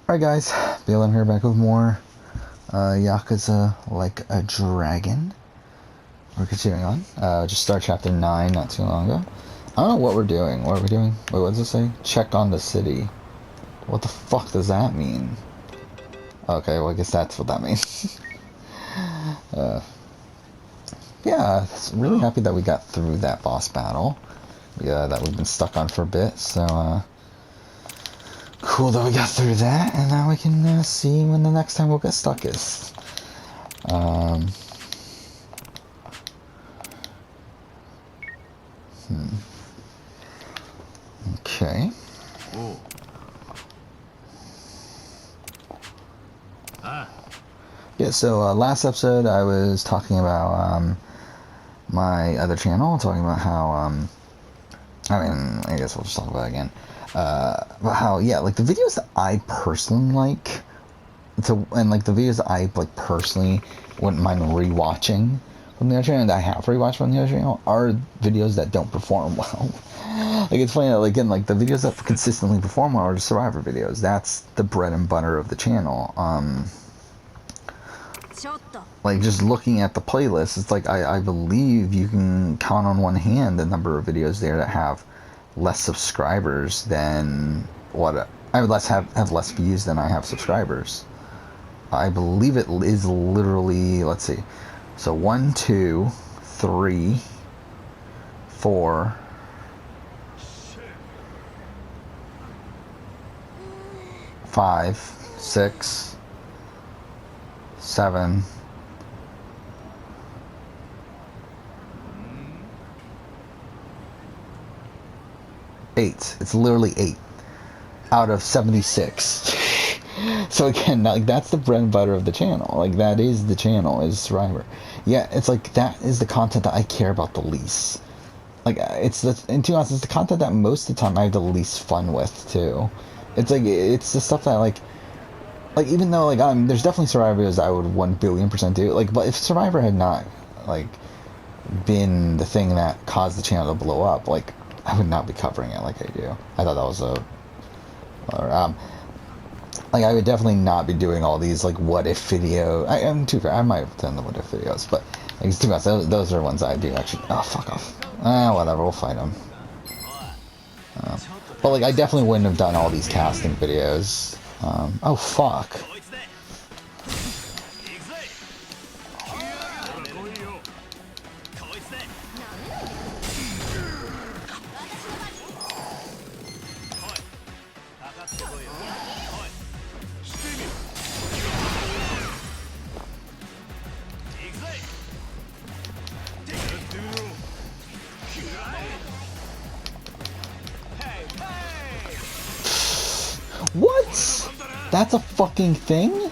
Alright guys, BLM here back with more Yakuza Like a Dragon. We're continuing on. Just started chapter 9 not too long ago. I don't know what we're doing. What are we doing? Wait, what does it say? Check on the city. What the fuck does that mean? Okay, well I guess that's what that means. Yeah, really happy that we got through that boss battle. Yeah, that we've been stuck on for a bit, so cool that we got through that, and now we can see when the next time we'll get stuck is. Okay. Yeah, so last episode I was talking about my other channel, talking about how, I guess we'll just talk about it again. About how, yeah, like the videos that I personally like, and like the videos that I like personally wouldn't mind rewatching from the other channel, that I have rewatched from the other channel, are videos that don't perform well. Like, it's funny that, like, again, like the videos that consistently perform well are Survivor videos. That's the bread and butter of the channel. Like, just looking at the playlist, it's like I believe you can count on one hand the number of videos there that have less subscribers than what I would have less views than I have subscribers. I believe it is literally, let's see, so 1, 2, 3, 4, 5, 6, 7, 8. It's literally 8 out of 76. So again, like, that's the bread and butter of the channel. Like, that is the channel, is Survivor. Yeah, it's like, that is the content that I care about the least. Like, it's the, and to be honest, it's the content that most of the time I have the least fun with too. It's like, it's the stuff that like even though, like, there's definitely Survivor videos I would 1,000,000,000% do. Like, but if Survivor had not, like, been the thing that caused the channel to blow up, like, I would not be covering it like I do. I thought that was like, I would definitely not be doing all these, like, what if video. I'm too fair. I might have done the what if videos, but like, to be honest, those are ones I do actually. Oh, fuck off. Whatever. We'll fight them. But like, I definitely wouldn't have done all these casting videos. Oh fuck. What? That's a fucking thing?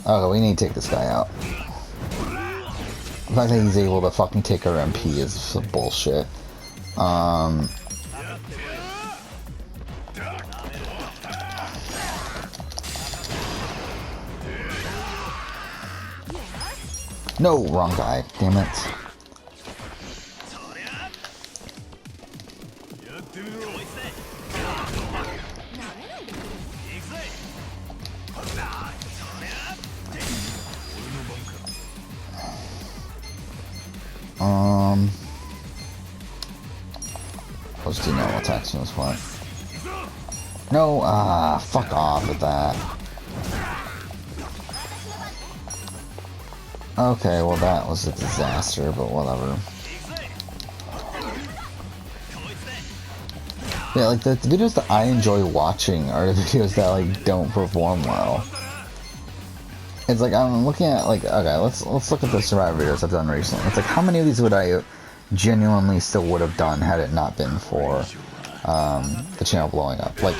Okay, we need to take this guy out. The fact that he's able to fucking take our MP is some bullshit. No, wrong guy. Damn it. Let's do normal attacks from this point. No, fuck off with that. Okay, well that was a disaster, but whatever. Yeah, like the videos that I enjoy watching are the videos that like don't perform well. It's like, I'm looking at, like, okay, let's look at the Survivor videos I've done recently. It's like, how many of these would I genuinely still would have done had it not been for the channel blowing up? Like,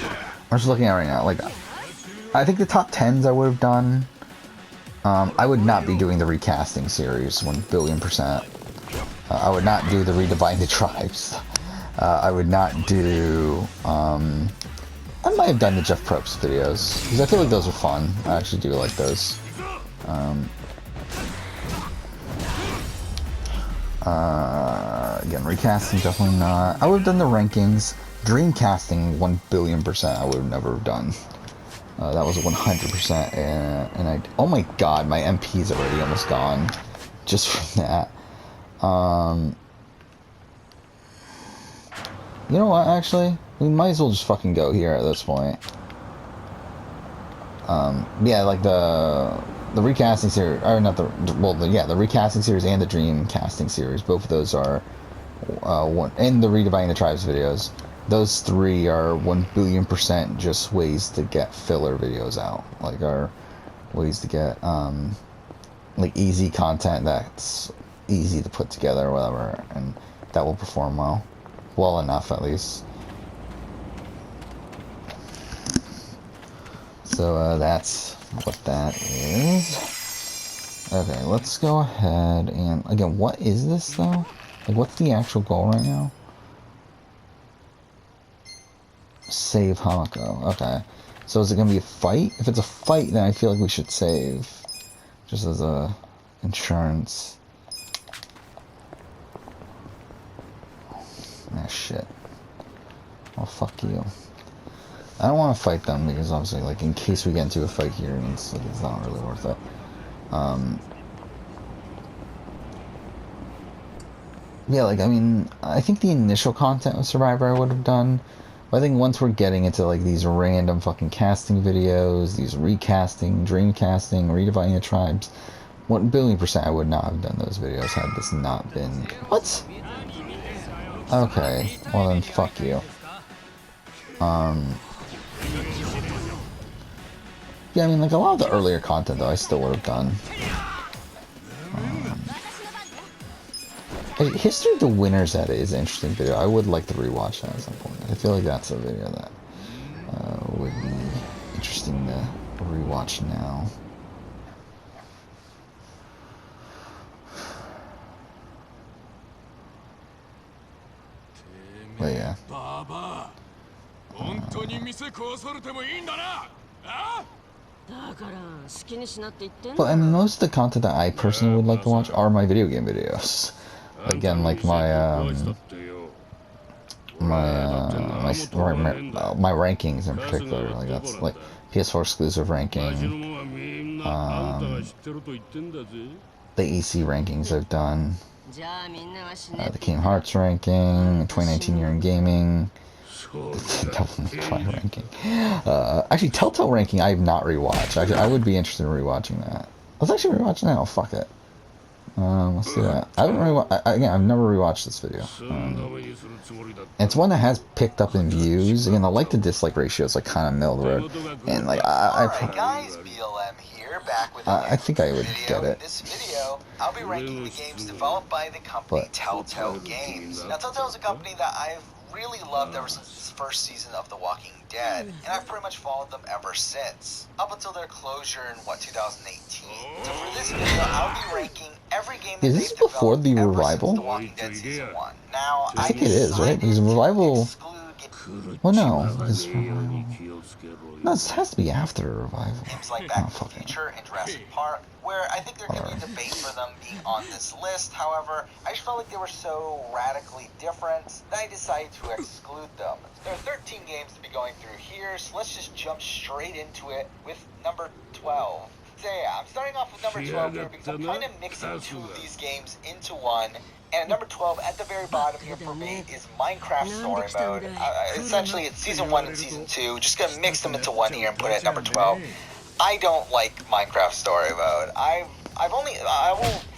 I'm just looking at it right now. Like, I think the top 10s I would have done. I would not be doing the recasting series 1,000,000,000%. I would not do the redefining the tribes. I would not do. I might have done the Jeff Probst videos because I feel like those are fun. I actually do like those. Again, recasting definitely not. I would have done the rankings. Dreamcasting 1,000,000,000% I would have never done. That was 100%, and I... Oh my god, my MP's already almost gone. Just from that. You know what, actually? We might as well just fucking go here at this point. Yeah, like the recasting series, or not the... Well, the recasting series and the dream casting series, both of those are... one, and the Redividing the Tribes videos. Those three are 1,000,000,000% just ways to get filler videos out. Like, are ways to get, like, easy content that's easy to put together or whatever, and that will perform well. Well enough, at least. So, that's what that is. Okay, let's go ahead and... Again, what is this, though? Like, what's the actual goal right now? Save Hanako. Okay. So is it going to be a fight? If it's a fight, then I feel like we should save. Just as a insurance. Ah, shit. Oh, fuck you. I don't want to fight them because obviously, like, in case we get into a fight here, it's not really worth it. Yeah, like, I mean, I think the initial content of Survivor I would have done. But I think once we're getting into, like, these random fucking casting videos, these recasting, dream casting, redividing the tribes, 1,000,000,000% I would not have done those videos had this not been... What? Okay, well then, fuck you. Yeah, I mean, like, a lot of the earlier content, though, I still would have done. History of the Winners at it is an interesting video. I would like to rewatch that at some point. I feel like that's a video that would be interesting to rewatch now. But yeah. But I mean, most of the content that I personally would like to watch are my video game videos. Again, like my rankings in particular. Like that's like PS4 exclusive ranking. The EC rankings I've done. The Kingdom Hearts ranking, 2019 year in gaming. Devil May Cry ranking. Actually, Telltale ranking I have not rewatched. Actually, I would be interested in rewatching that. Let's actually rewatch now. Fuck it. Let's do that. I haven't again, I've never rewatched this video. It's one that has picked up in views. Again, the like to dislike ratio is like kind of middle of the road, and like Alright guys, BLM here, back with I think I would get it. This video, I'll be ranking the games developed by the company Telltale Games. Now, Telltale is a company that I've really loved ever since the first season of The Walking Dead, and I've pretty much followed them ever since, up until their closure in, 2018. So for this video, I'll be ranking every game that they've developed before the revival? The Walking Dead Season 1. Now, I think it is, right? Because revival... Well, no. No, this has to be after a revival. Games like Back to the Future and Jurassic Park, where I think there could be a debate for them being on this list. However, I just felt like they were so radically different that I decided to exclude them. There are 13 games to be going through here, so let's just jump straight into it with number 12. So yeah, I'm starting off with number 12 here because I'm kind of mixing two of these games into one. And number 12 at the very bottom here for me is Minecraft Story Mode. Essentially, it's Season 1 and Season 2. Just gonna mix them into one here and put it at number 12. I don't like Minecraft Story Mode.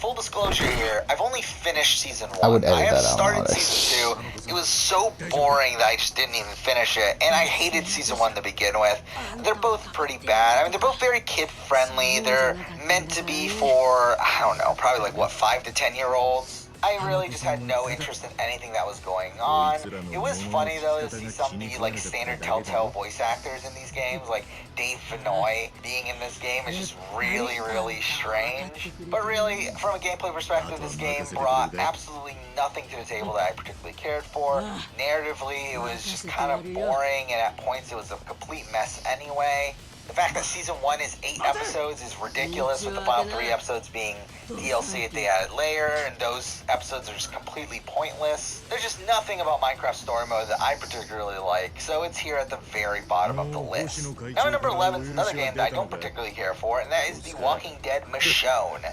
Full disclosure here, I've only finished Season 1. I would edit I have that out. started Season 2. It was so boring that I just didn't even finish it. And I hated Season 1 to begin with. They're both pretty bad. I mean, they're both very kid-friendly. They're meant to be for, I don't know, probably like, 5 to 10-year-olds. I really just had no interest in anything that was going on. It was funny, though, to see some of the, like, standard Telltale voice actors in these games, like Dave Vinoy being in this game is just really, really strange. But really, from a gameplay perspective, this game brought absolutely nothing to the table that I particularly cared for. Narratively, it was just kind of boring, and at points it was a complete mess anyway. The fact that season 1 is 8 episodes is ridiculous, with the final 3 episodes being DLC that they added later, and those episodes are just completely pointless. There's just nothing about Minecraft Story Mode that I particularly like, so it's here at the very bottom of the list. Now, number 11 is another game that I don't particularly care for, and that is The Walking Dead Michonne,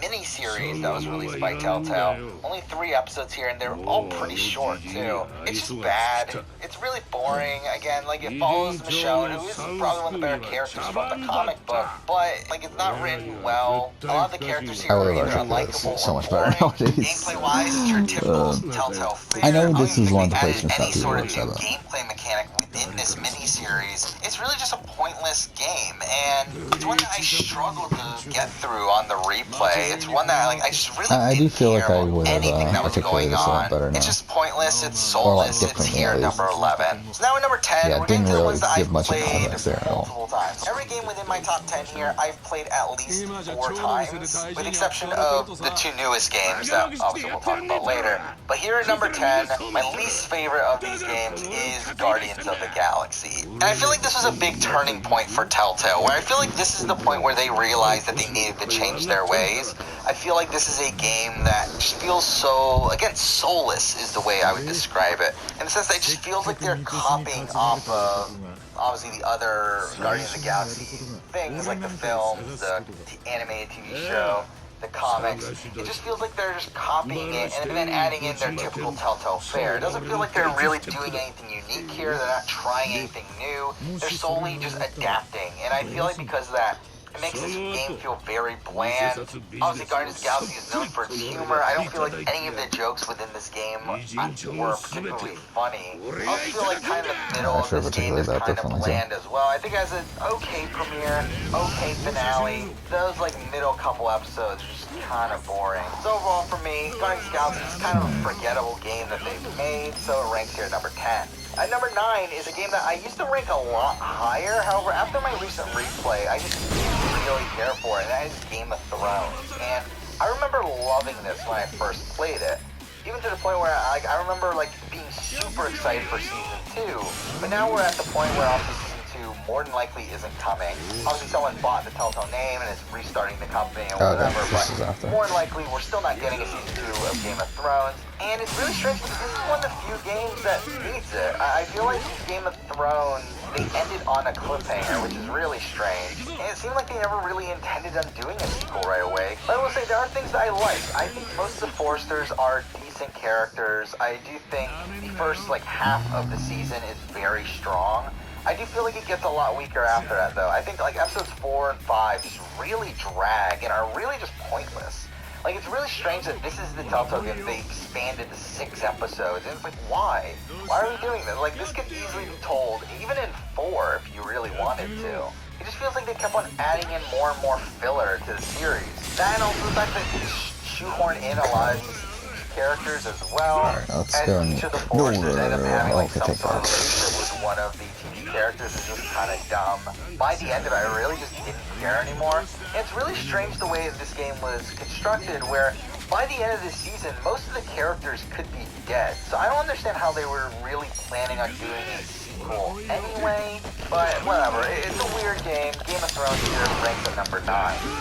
mini-series that was released by Telltale. Only 3 episodes here, and they're all pretty short, too. It's just bad. It's really boring. Again, like, it follows Michonne, who is probably one of the better characters from the comic book, but, like, it's not written well. A lot of the characters here are either unlikable so or much better boring. nowadays. Gameplay-wise, it's your typical Telltale fare. I know don't this even is think one of the they added places any that sort of people new watch that. gameplay mechanic within this mini-series. It's really just a pointless game, and it's one that I struggle to get through on the replay. It's one that I just really I do didn't feel like care I about would have anything that was articulated going this a lot on. better now. It's just pointless, it's Or a lot soulless, it's differently, here at at least. number 11. So now at number 10, Yeah, we're didn't getting to the really ones that give I've much of played context there at all. multiple times. Every game within my top 10 here, I've played at least 4 times, with the exception of the 2 newest games that obviously we'll talk about later. But here at number 10, my least favorite of these games is Guardians of the Galaxy. And I feel like this was a big turning point for Telltale, where I feel like this is the point where they realized that they needed to change their ways. I feel like this is a game that just feels so, again, soulless is the way I would describe it. In the sense that it just feels like they're copying off of, obviously, the other Guardians of the Galaxy things, like the films, the animated TV show, the comics. It just feels like they're just copying it and then adding in their typical Telltale fare. It doesn't feel like they're really doing anything unique here. They're not trying anything new. They're solely just adapting. And I feel like because of that, it makes this game feel very bland. Obviously, Guardians of the Galaxy is known for its humor. I don't feel like any of the jokes within this game were particularly funny. I also feel like kind of the middle of this game is kind of bland as well. I think it has an okay premiere, okay finale. Those like middle couple episodes are just kind of boring. So overall for me, Guardians of the Galaxy is kind of a forgettable game that they've made, so it ranks here at number 10. At number 9 is a game that I used to rank a lot higher. However, after my recent replay, I just didn't really care for it, and that is Game of Thrones. And I remember loving this when I first played it, even to the point where I remember like being super excited for season 2. But now we're at the point where obviously season 2 more than likely isn't coming. Obviously, someone bought the Telltale name and is restarting the company or whatever. But more than likely, we're still not getting a season 2 of Game of Thrones. And it's really strange because this is one of the few games that needs it. I feel like Game of Thrones, they ended on a cliffhanger, which is really strange. And it seemed like they never really intended on doing a sequel right away. But I will say, there are things that I like. I think most of the Foresters are decent characters. I do think the first, like, half of the season is very strong. I do feel like it gets a lot weaker after that, though. I think, like, episodes 4 and 5 just really drag and are really just pointless. Like, it's really strange that this is the Telltale game. They expanded to 6 episodes. And it's like, why? Why are we doing this? Like, this could easily be told, even in 4, if you really wanted to. It just feels like they kept on adding in more and more filler to the series. That and also the fact that they shoehorn in a lot of these characters as well. Let's as go. each of the Foresters end up having, like, some take sort of that. relationship with one of the TV characters is just kind of dumb. By the end of it, I really just didn't care anymore. And it's really strange the way that this game was constructed, where by the end of this season, most of the characters could be dead. So I don't understand how they were really planning on doing a sequel anyway, but whatever. It's a weird game. Game of Thrones here ranks at number 9.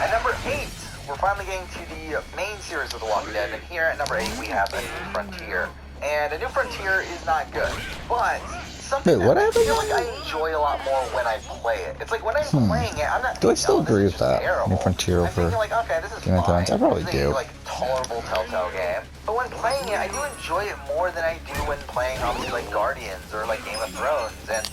At number 8, we're finally getting to the main series of The Walking Dead, and here at number 8 we have A New Frontier. And A New Frontier is not good, but something that I feel like I enjoy a lot more when I play it. It's like when I'm playing it, I'm not. Do I still agree with is that? terrible. New Frontier I'm over thinking like, okay, this is Game of fine. Thrones? I probably This is do. a, like, tolerable Telltale game. But when playing it, I do enjoy it more than I do when playing obviously like Guardians or like Game of Thrones. And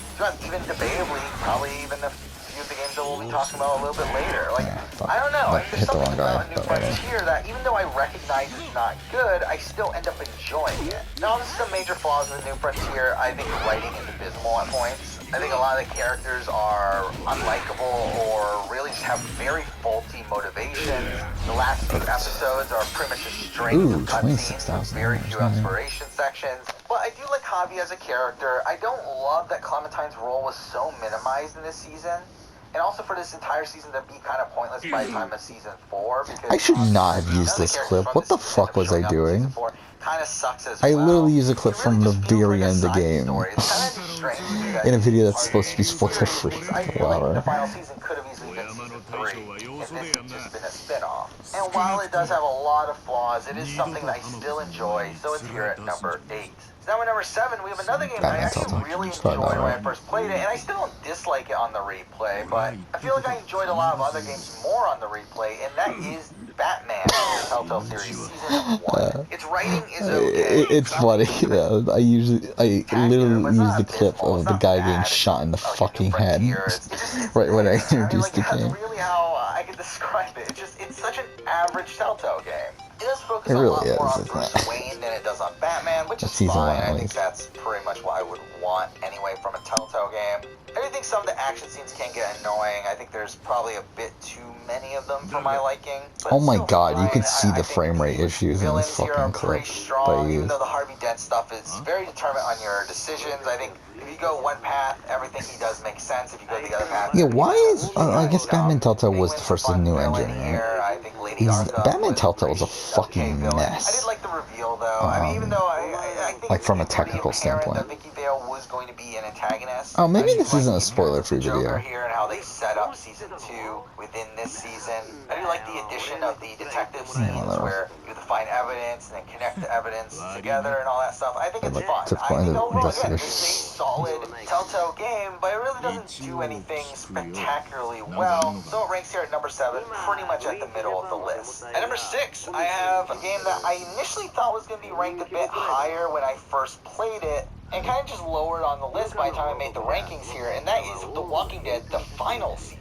even debatably, probably even a few of the games that we'll be talking about a little bit later. Like, I don't know. Like, there's something about New Frontier that even though I recognize it's not good, I still end up enjoying it. Now, this is some major flaws in the New Frontier. I think writing is abysmal at points. I think a lot of the characters are unlikable or really just have very faulty motivations. The last few episodes are pretty much just strings of cutscenes with very few exploration sections. But I do like Javi as a character. I don't love that Clementine's role was so minimized in this season. and also for this entire season to be kind of pointless by the time of season 4. Because I should not have used this clip. What the fuck was I doing? Kind of sucks as I well. literally used a clip You really from the just feel very like a end of the side game. story. It's kind of just strange to do that In a video that's part supposed to be of the spoiler series, free. because I feel like the Whatever. final season could have easily been season 3, if this had just been a spin-off. And while it does have a lot of flaws, it is something that I still enjoy, so it's here at number 8. So now at number 7, we have another game that I actually really enjoyed when I first played it, and I still don't dislike it on the replay, but I feel like I enjoyed a lot of other games more on the replay, and that is Batman, the Telltale series, season 1. Its writing is okay. It's funny, though. I literally use the clip of the guy getting shot in the fucking head right when I introduced the game. That's really how I can describe it. It's such an average Telltale game. It does focus It a really lot more is, on isn't Bruce it? Wayne than it does on Batman, which is Season fine. 1, at I think least. that's pretty much what I would want anyway from a Telltale game. I do think some of the action scenes can get annoying. I think there's probably a bit too many of them for my liking. But Oh my still god, you fine. could see I the think frame rate the issues in this villains here are fucking clip pretty strong, that I even though used. the Harvey Dent stuff is very determined on your decisions. I think if you go one path, everything he does makes sense. If you go the other path, Yeah, why is... I guess Batman Telltale was the first of the new engine, right? I think Lady Arkham Batman was Telltale was a pretty okay fucking villain. mess. I did like the reveal though. I mean, even though I think like it's from a pretty technical apparent standpoint. that Vicky Vale was going to be an antagonist. Oh, maybe I this do isn't like a the appearance of spoiler-free the Joker video. here and how they set up season 2 within this season. I do like the addition of the detective scenes where you have to find evidence and then connect the evidence together and all that stuff. I think it's Like fun. typical I think overall, again, this is a investigation. solid Telltale game, but it really doesn't do anything spectacularly well. So it ranks here at number 7, pretty much at the middle of the list. At number 6, I have a game that I initially thought was going to be ranked a bit higher when I first played it, and kind of just lowered on the list by the time I made the rankings here, and that is The Walking Dead, the final season.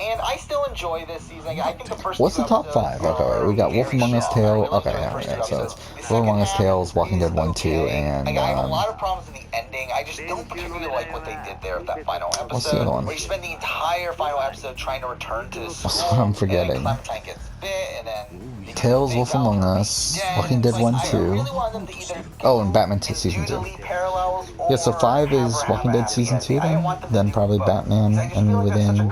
And I still enjoy this season. I think the first What's two the top episodes 5? Okay, we got Wolf very Among Us strong. I Tale. really Okay, enjoyed the yeah, first yeah, two so it's episodes. Wolf Among Us The Tales, second Walking half Dead 1, 2, is and okay. I have a lot of problems in the ending. I just don't particularly like what they did there with that final episode. What's the other one? Where you spend the entire final episode trying to return to the school. That's what I'm forgetting. And then Clementine gets bit, and then Tales, Wolf Among Us, Walking Dead 1, 2. Oh, and Batman Season 2. Yeah, so 5 is Walking Dead Season 2 then? Then probably Batman, and within...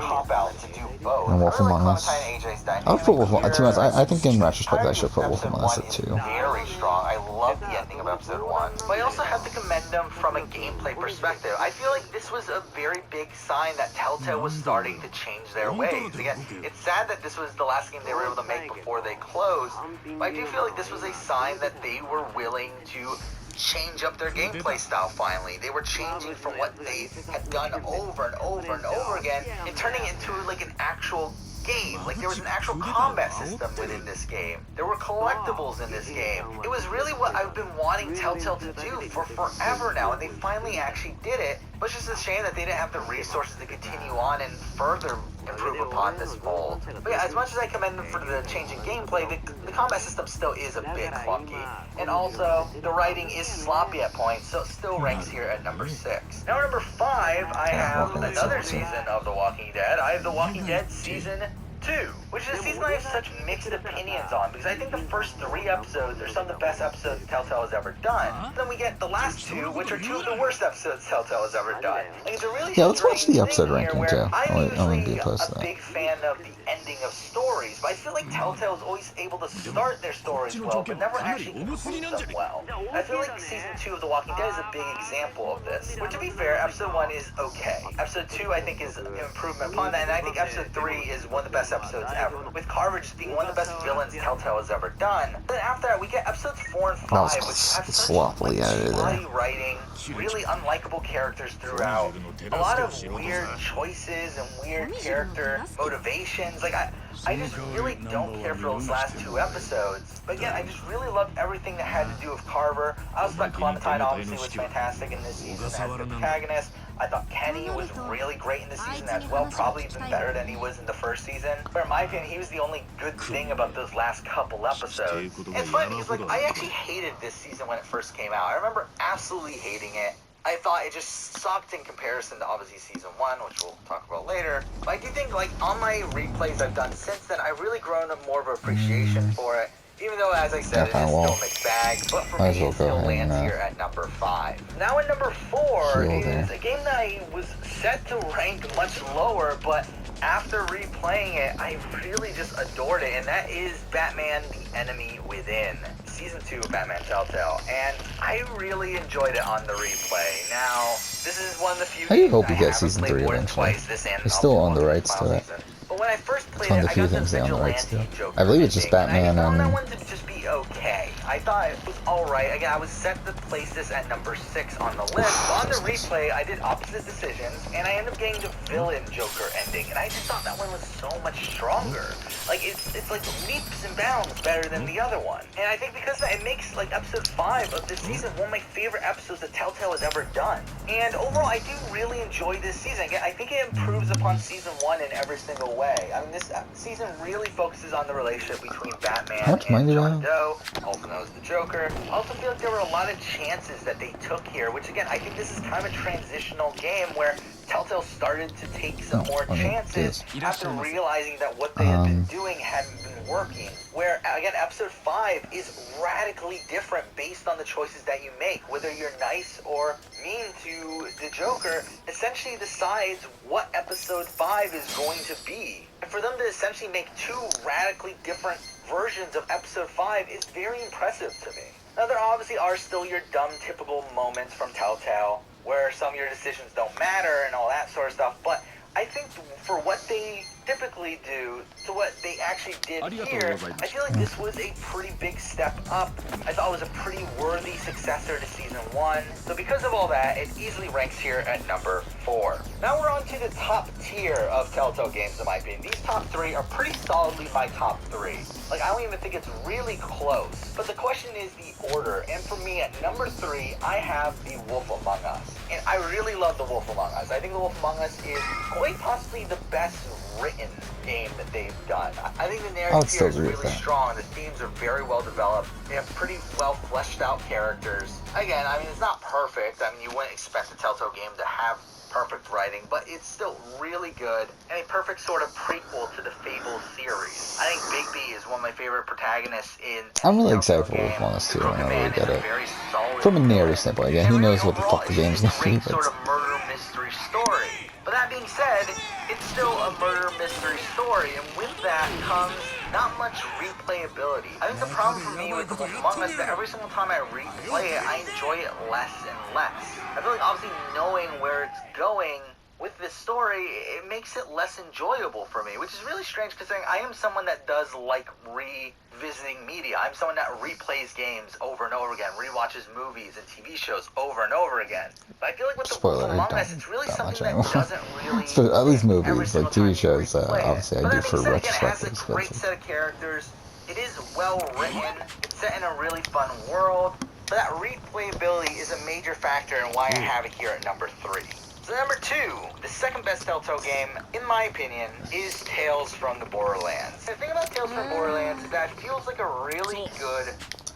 And Wolf Among Us. I would put Wolf Among Us. To be honest, I think in retrospect I should put Wolf Among Us at 2. Very strong. I love the ending of episode 1. But I also have to commend them from a gameplay perspective. I feel like this was a very big sign that Telltale was starting to change their ways. Again, it's sad that this was the last game they were able to make before they closed, but I do feel like this was a sign that they were willing to change up their gameplay style finally. They were changing from what they had done over and over and over again and turning it into like an actual game. Like there was an actual combat system within this game. There were collectibles in this game. It was really what I've been wanting Telltale to do for forever now, and they finally actually did it. But it's just a shame that they didn't have the resources to continue on and further improve upon this mold. But yeah, as much as I commend them for the change in gameplay, the combat system still is a bit clunky. And also, the writing is sloppy at points, so it still ranks here at number 6. Now, number 5, I have another season of The Walking Dead. I have The Walking Dead Season 2, which is a season I have such mixed opinions on, because I think the first 3 episodes are some of the best episodes Telltale has ever done. Then we get the last 2, which are 2 of the worst episodes Telltale has ever done. Like, it's a really let's watch the strange episode thing here ranking too. where I'm I'll be usually opposed to a that. big fan of the ending of stories, but I feel like Telltale is always able to start their stories well, but never actually conclude them well. I feel like season 2 of The Walking Dead is a big example of this. But to be fair, episode 1 is okay. Episode 2, I think, is an improvement upon that, and I think episode 3 is one of the best episodes ever, with Carver just being one of the best villains Telltale has ever done. Then after that, we get episodes 4 and 5, which have such sloppily edited spotty writing, really unlikable characters throughout, a lot of weird choices and weird character motivations. Like, I just really don't care for those last 2 episodes. But again, I just really loved everything that had to do with Carver. I also thought Clementine obviously was fantastic in this season as the protagonist. I thought Kenny was really great in this season as well, probably even better than he was in the first season. But in my opinion, he was the only good thing about those last couple episodes. And it's funny because, like, I actually hated this season when it first came out. I remember absolutely hating it. I thought it just sucked in comparison to obviously season 1, which we'll talk about later. But I do think, like, on my replays I've done since then, I've really grown more of an appreciation for it. Even though, as I said, it is still a mixed bag, but for me, it still lands here at number 5. Now at number 4 is a game that I was set to rank much lower, but after replaying it, I really just adored it, and that is Batman: The Enemy Within, Season 2 of Batman Telltale, and I really enjoyed it on the replay. Now, this is one of the few I do games hope I we get haven't season played 3 more than eventually. twice. This and They still own the also rights final to it. season. But when I first played It's one of it, the I few got the things they own the rights to. Vigilante Joker I believe it's just ending, and I Batman found that and... one to just be okay. I thought it was alright. Again, I was set to place this at number 6 on the list, but on the replay, I did opposite decisions, and I ended up getting the villain Joker ending, and I just thought that one was so much stronger. Like, it's like leaps and bounds better than the other one. And I think because of that, it makes, like, episode 5 of this season one of my favorite episodes that Telltale has ever done. And overall, I do really enjoy this season. Again, I think it improves upon season 1 in every single way. I mean, this season really focuses on the relationship between Batman How much money and do I John have? Doe, also known as the Joker. I also feel like there were a lot of chances that they took here, which again, I think this is kind of a transitional game where Telltale started to take some more chances after realizing that what they had been doing hadn't been working. Where, again, episode 5 is radically different based on the choices that you make. Whether you're nice or mean to the Joker, essentially decides what episode 5 is going to be. And for them to essentially make 2 radically different versions of episode 5 is very impressive to me. Now, there obviously are still your dumb, typical moments from Telltale, where some of your decisions don't matter and all that sort of stuff, but I think for what they typically do to what they actually did here, I feel like this was a pretty big step up. I thought it was a pretty worthy successor to Season 1, so because of all that, it easily ranks here at number 4. Now we're on to the top tier of Telltale games, in my opinion. These top 3 are pretty solidly my top 3. Like, I don't even think it's really close. But the question is the order, and for me, at number 3, I have The Wolf Among Us. And I really love The Wolf Among Us. I think The Wolf Among Us is quite possibly the best written game that they've done. I think the narrative here is really strong. The themes are very well developed. They have pretty well fleshed out characters. Again, I mean, it's not perfect. I mean, you wouldn't expect a Telltale game to have perfect writing, but it's still really good and a perfect sort of prequel to the Fable series. I think Bigby is one of my favorite protagonists in I'm really Telltale excited for Wolf Among Us too, when I really get it. solid From a narrative villain. standpoint, again, he And knows really what the fuck the overall, game's it's gonna a be, great sort but... of murder mystery story. But that being said, it's still a murder mystery story, and with that comes not much replayability. I think the problem for me with The Wolf Among Us is that every single time I replay it, I enjoy it less and less. I feel like obviously knowing where it's going with this story, it makes it less enjoyable for me, which is really strange considering I am someone that does like revisiting media. I'm someone that replays games over and over again, rewatches movies and TV shows over and over again. But I feel like with The Wolf Among Us, it's really something that doesn't really So at least every movies, like single time TV you shows, replay it. obviously I But do that for being said, again, it has a retrospectives, great but... set of characters. It is well written. It's set in a really fun world. But that replayability is a major factor in why I have it here at number 3. So number 2, the second best Telltale game, in my opinion, is Tales from the Borderlands. The thing about Tales from Borderlands is that it feels like a really good,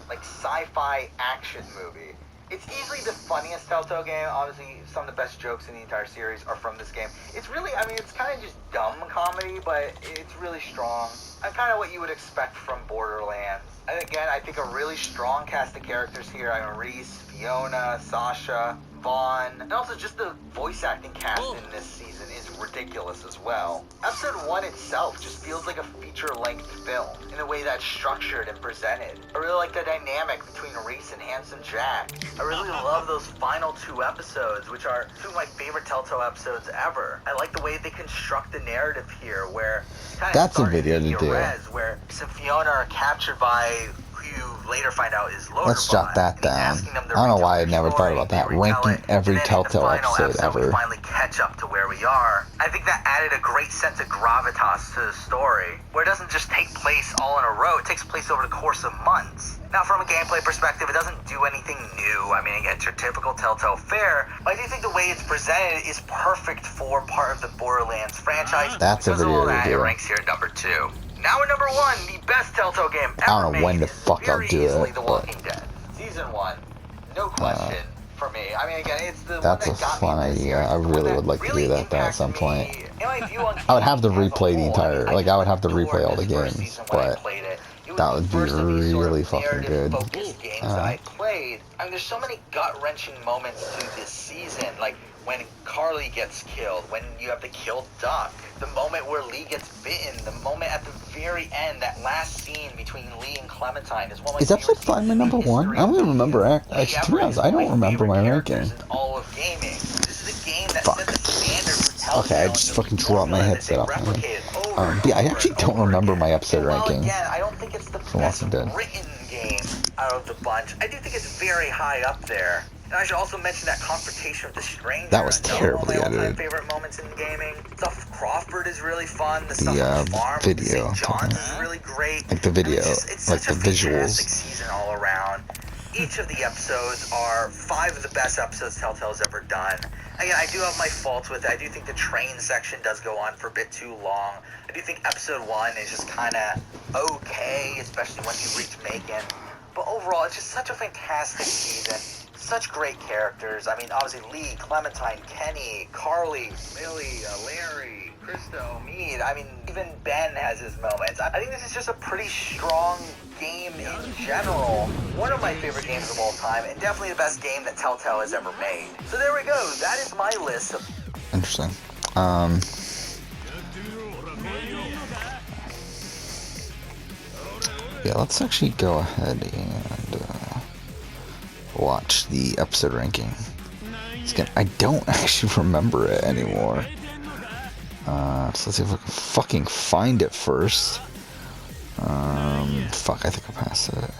like, sci-fi action movie. It's easily the funniest Telltale game. Obviously, some of the best jokes in the entire series are from this game. It's really, I mean, it's kind of just dumb comedy, but it's really strong. And kind of what you would expect from Borderlands. And again, I think a really strong cast of characters here. I mean, Reese, Fiona, Sasha, Vaughn, and also just the voice acting cast in this season is ridiculous as well. Episode 1 itself just feels like a feature-length film in the way that's structured and presented. I really like the dynamic between Reese and Handsome Jack. I really love those final 2 episodes, which are 2 of my favorite Telltale episodes ever. I like the way they construct the narrative here, where that's a video to do. Where Reese and Fiona are captured by who you later find out is Loaderbot. Let's jot that down. I don't know why I never thought about that. Ranking every Telltale episode ever. We finally catch up to where we are. I think that added a great sense of gravitas to the story, where it doesn't just take place all in a row. It takes place over the course of months. Now, from a gameplay perspective, it doesn't do anything new. I mean, again, it's your typical Telltale fare, but I do think the way it's presented is perfect for part of the Borderlands franchise. That's a video to do. It ranks here at number 2. Now at number 1, the best Telltale game ever I don't know when the fuck I'll do it, The Walking Dead. Season 1, no question for me. I mean, again, it's the that's one that a got fun me this idea. year. I really would like to do that at some point. I would have to replay the entire, like I would have to replay all the games, but that would be really fucking good. Games that I played. I mean, there's so many gut-wrenching moments to this season. Like, when Carly gets killed, when you have the killed duck, the moment where Lee gets bitten, the moment at the very end, that last scene between Lee and Clementine is one of my Is episode 5 my number 1? I don't even remember. Actually, to be honest, I don't remember my ranking. In all of gaming. This is a game that Fuck. set the standard for Telltale. Okay, I just fucking dropped my headset off. Yeah, I actually don't remember my episode ranking. Again, I don't think it's the best written game out of the bunch. I do think it's very high up there. And I should also mention that confrontation with the stranger. That was terribly one of my all-time edited. favorite moments in gaming. Stuff with Crawford is really fun. The stuff The on the farm with video, St. John's is really great. like the video, it's like such the a fantastic visuals. season all around. Each of the episodes are 5 of the best episodes Telltale's ever done. Again, I do have my faults with it. I do think the train section does go on for a bit too long. I do think episode 1 is just kind of okay, especially once you reach Macon. But overall, it's just such a fantastic season. Such great characters. I mean, obviously Lee, Clementine, Kenny, Carly, Millie, Larry, Christo, Meade. I mean, even Ben has his moments. I think this is just a pretty strong game in general. One of my favorite games of all time, and definitely the best game that Telltale has ever made. So there we go. That is my list of... Interesting. Yeah, let's actually go ahead and watch the episode ranking. I don't actually remember it anymore. So let's see if I can fucking find it first. Fuck, I think I passed it.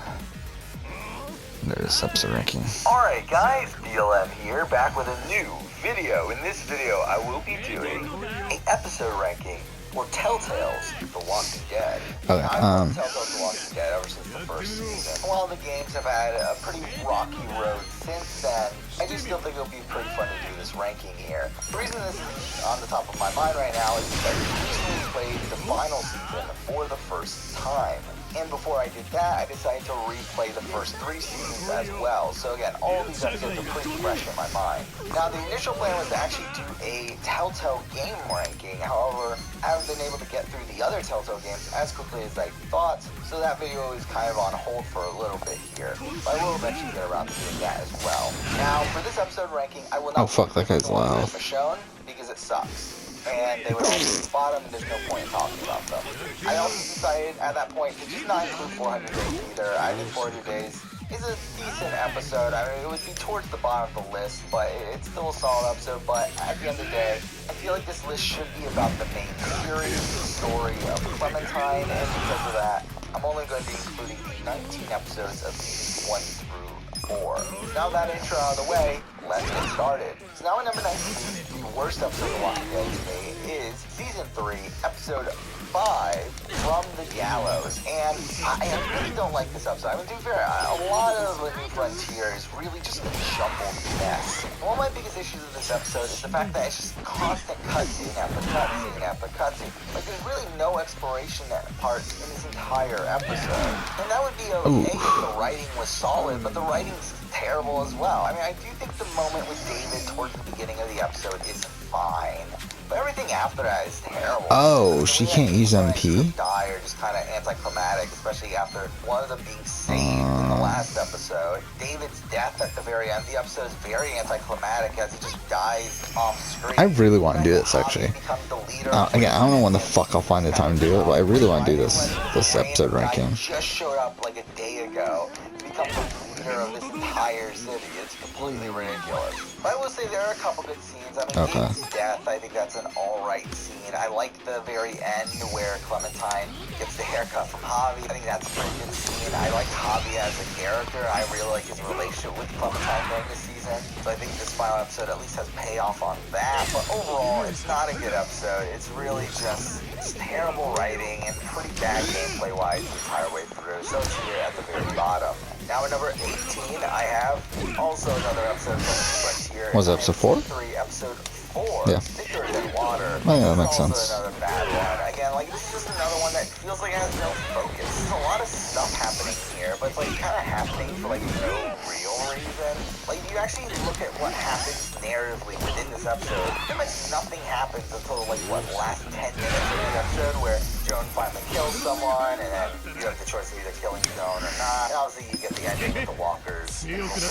There's episode ranking. Alright guys, DLM here, back with a new video. In this video, I will be doing an episode ranking for Telltale's The Walking Dead. Okay, I've loved Telltale's The Walking Dead ever since the first season. While the games have had a pretty rocky road since then, I do still think it'll be pretty fun to do this ranking here. The reason this is on the top of my mind right now is because I recently played the final season for the first time. And before I did that, I decided to replay the first 3 seasons as well. So again, all these episodes are pretty fresh in my mind. Now, the initial plan was to actually do a Telltale game ranking. However, I haven't been able to get through the other Telltale games as quickly as I thought. So that video is kind of on hold for a little bit here. But I will eventually get around to doing that as well. Now, for this episode ranking, I will not... Oh fuck, that guy's loud. Michonne, because it sucks. And they would all be at the bottom, and there's no point in talking about them. I also decided at that point to just not include 400 Days either. I think 400 Days is a decent episode. I mean, it would be towards the bottom of the list, but it's still a solid episode. But at the end of the day, I feel like this list should be about the main series, the story of Clementine, and because of that, I'm only going to be including the 19 episodes of seasons 1 through 4. Now that intro out of the way, let's get started. So now at number 19, the worst episode of Walking Dead to me is Season 3, Episode 5, From the Gallows. And I really don't like this episode. I mean, to be fair, a lot of the New Frontier is really just a jumbled mess. One of my biggest issues with this episode is the fact that it's just constant cutscene after cutscene after cutscene. Like, there's really no exploration part in this entire episode. And that would be okay if the writing was solid, but the writing's terrible as well. I mean, I do think the moment with David towards the beginning of the episode is fine, but everything after that is terrible. Oh, she can't use MP? Die or just kind of anticlimactic, especially after one of them being saved in the last episode. David's death at the very end of the episode is very anticlimactic as he just dies off screen. I really want to do this actually. Again, I don't know when the fuck I'll find the time to do it, but I really want to do this episode ranking. Just showed up like a day ago to become the leader of this entire city. It's completely ridiculous. But I will say there are a couple good scenes. I mean, David's death, I think that's an alright scene. I like the very end where Clementine gets the haircut from Javi. I think that's a pretty good scene. I like Javi as a character. I really like his relationship with Clementine during this season. So I think this final episode at least has payoff on that. But overall, it's not a good episode. It's really just terrible writing and pretty bad gameplay-wise the entire way through. So it's here at the very bottom. Now at number 18, I have also another episode from Frontier. Was it episode 4? 3, episode 4. Yeah. Thicker Than Water. Oh yeah, that makes sense. Also another bad one. Again, like this is just another one that feels like it has no focus. There's a lot of stuff happening here, but it's like kind of happening for like no real reason. Like you actually look at what happens narratively within this episode, pretty much nothing happens until like what last 10 minutes of the episode where Joan finally kills someone, and then you have the choice of either killing Joan or not. And obviously you get the ending with the walkers was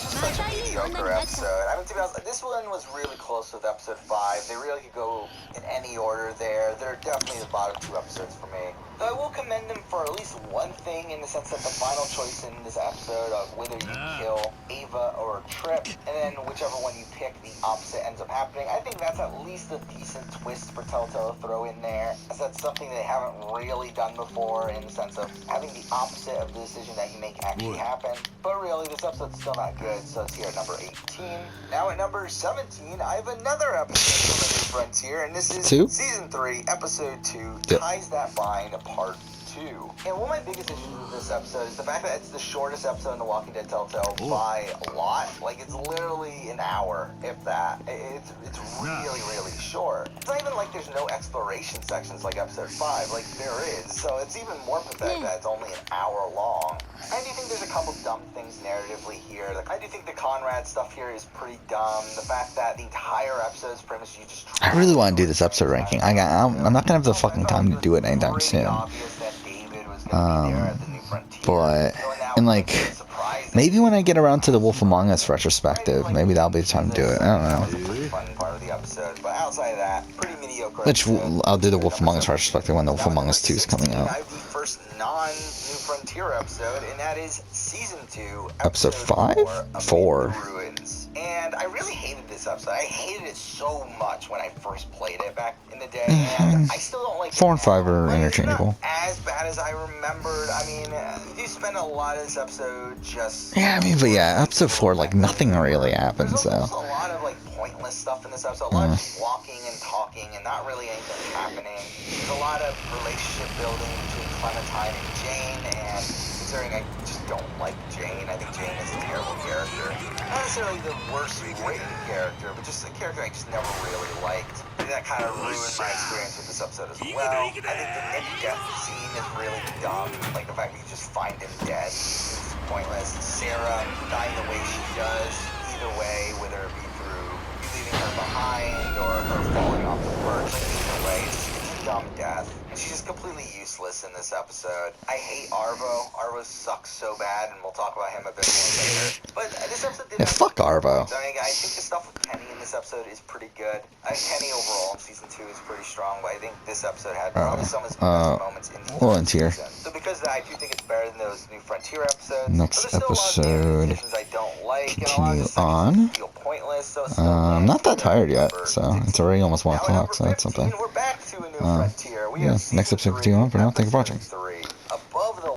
just such a mediocre episode. I mean, to be honest, this one was really close with episode 5. They really could go in any order there. They're definitely the bottom 2 episodes for me. Though I will commend them for at least one thing, in the sense that the final choice in this episode of whether you kill Ava or Trip, and then whichever one you pick, the opposite ends up happening. I think that's at least a decent twist for Telltale to throw in there, as that's something they haven't really done before, in the sense of having the opposite of the decision that you make actually happen. But really, this episode's still not good, so it's here at number 18. Now at number 17, I have another episode from The New Frontier, and this is Season 3, Episode 2, Ties That Bind, Part 2. And one of my biggest issues with this episode is the fact that it's the shortest episode in The Walking Dead Telltale by a lot. Like, it's literally an hour, if that. It's really, really short. It's not even like there's no exploration sections like episode 5, like there is. So it's even more pathetic that it's only an hour long. I do think there's a couple dumb things narratively here. Like, I do think the Conrad stuff here is pretty dumb. The fact that the entire episode is pretty much you just... I really want to do this episode ranking. I'm not gonna have the fucking time to do it anytime soon. But, and like, maybe when I get around to the Wolf Among Us retrospective, maybe that'll be the time to do it. I don't know. Which, I'll do the Wolf Among Us retrospective when the Wolf Among Us 2 is coming out. First non-New Frontier episode, and that is Season 2, Episode 5? 4. And I really hated this episode. I hated it so much when I first played it back in the day, and I still don't like it. 4 and 5 are interchangeable. As bad as I remembered. I mean, you spend a lot of this episode just... Yeah, I mean, but yeah, episode 4, like, nothing really happens, so... There's a lot of, like, pointless stuff in this episode. A lot of just walking and talking and not really anything happening. There's a lot of relationship building between Clementine and Jane, and considering I just don't like Jane, I think Jane is a terrible character. Not necessarily the worst written character, but just a character I just never really liked. And that kind of ruined my experience with this episode as well. I think the Nick death scene is really dumb. Like the fact that you just find him dead is pointless. Sarah dying the way she does, either way, whether it be through you leaving her behind or her falling off the perch, like either way, it's a dumb death. And she's just completely useless in this episode. I hate Arvo. Arvo sucks so bad, and we'll talk about him a bit more later. But this episode did fuck Arvo. I think the stuff with Kenny in this episode is pretty good. Kenny overall in Season 2 is pretty strong, but I think this episode had probably some of his best moments in the season. So because of that, I do think it's better than those New Frontier episodes. Next episode, I don't like, continue on. Feel pointless, so I'm not that tired yet, so it's already almost 1 o'clock, so that's something. We're back to a New Frontier. Yeah, next episode continue on. For now, thank you for watching.